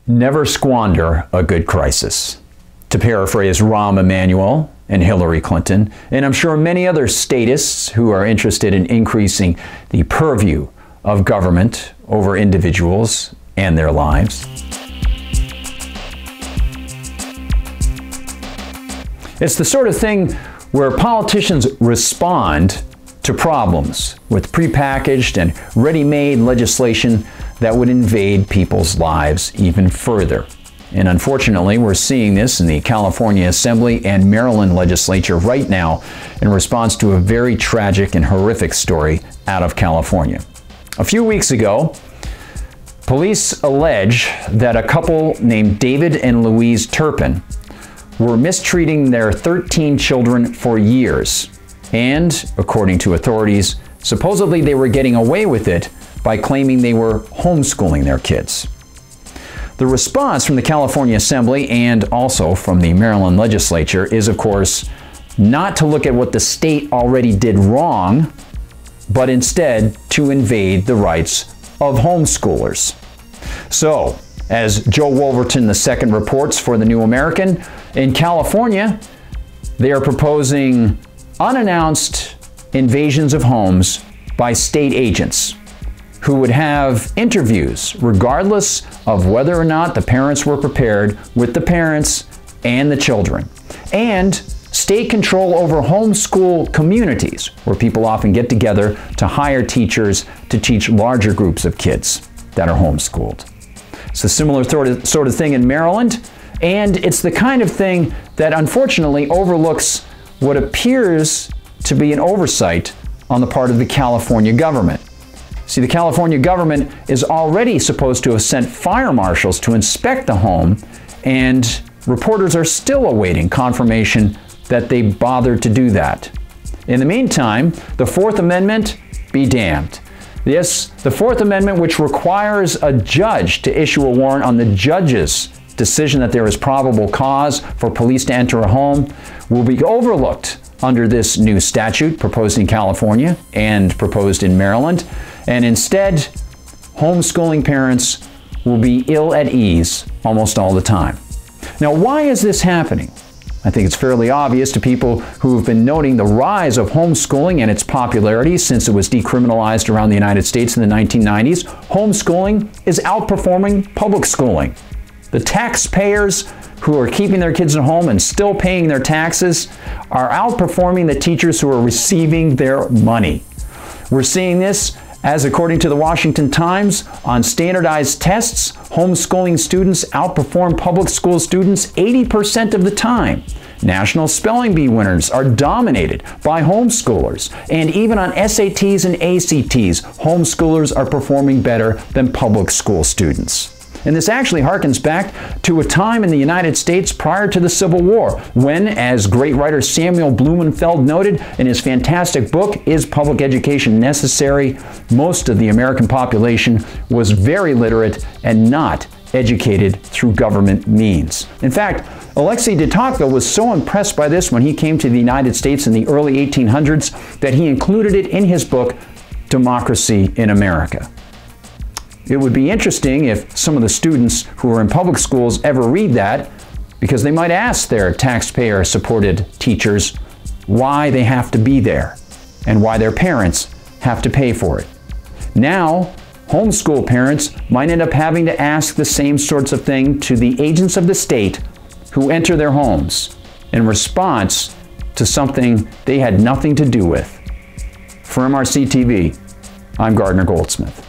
Never squander a good crisis. To paraphrase Rahm Emanuel and Hillary Clinton, and I'm sure many other statists who are interested in increasing the purview of government over individuals and their lives. It's the sort of thing where politicians respond to problems with prepackaged and ready-made legislation that would invade people's lives even further. And unfortunately, we're seeing this in the California Assembly and Maryland legislature right now in response to a very tragic and horrific story out of California. A few weeks ago, police allege that a couple named David and Louise Turpin were mistreating their 13 children for years. And, according to authorities, supposedly they were getting away with it by claiming they were homeschooling their kids. The response from the California Assembly and also from the Maryland legislature is, of course, not to look at what the state already did wrong, but instead to invade the rights of homeschoolers. So, as Joe Wolverton II reports for The New American, in California, they are proposing unannounced invasions of homes by state agents who would have interviews regardless of whether or not the parents were prepared with the parents and the children. And state control over homeschool communities, where people often get together to hire teachers to teach larger groups of kids that are homeschooled. It's a similar sort of thing in Maryland, and it's the kind of thing that unfortunately overlooks what appears to be an oversight on the part of the California government. See, the California government is already supposed to have sent fire marshals to inspect the home, and reporters are still awaiting confirmation that they bothered to do that. In the meantime, the Fourth Amendment be damned. Yes, the Fourth Amendment, which requires a judge to issue a warrant on the judge's decision that there is probable cause for police to enter a home, will be overlooked under this new statute proposed in California and proposed in Maryland. And instead, homeschooling parents will be ill at ease almost all the time. Now, why is this happening? I think it's fairly obvious to people who have been noting the rise of homeschooling and its popularity since it was decriminalized around the United States in the 1990s. Homeschooling is outperforming public schooling. The taxpayers who are keeping their kids at home and still paying their taxes are outperforming the teachers who are receiving their money. We're seeing this as, according to the Washington Times, on standardized tests, homeschooling students outperform public school students 80% of the time. National Spelling Bee winners are dominated by homeschoolers. And even on SATs and ACTs, homeschoolers are performing better than public school students. And this actually harkens back to a time in the United States prior to the Civil War, when, as great writer Samuel Blumenfeld noted in his fantastic book, Is Public Education Necessary?, most of the American population was very literate and not educated through government means. In fact, Alexis de Tocqueville was so impressed by this when he came to the United States in the early 1800s that he included it in his book, Democracy in America. It would be interesting if some of the students who are in public schools ever read that, because they might ask their taxpayer-supported teachers why they have to be there and why their parents have to pay for it. Now, homeschool parents might end up having to ask the same sorts of thing to the agents of the state who enter their homes in response to something they had nothing to do with. For MRC-TV, I'm Gardner Goldsmith.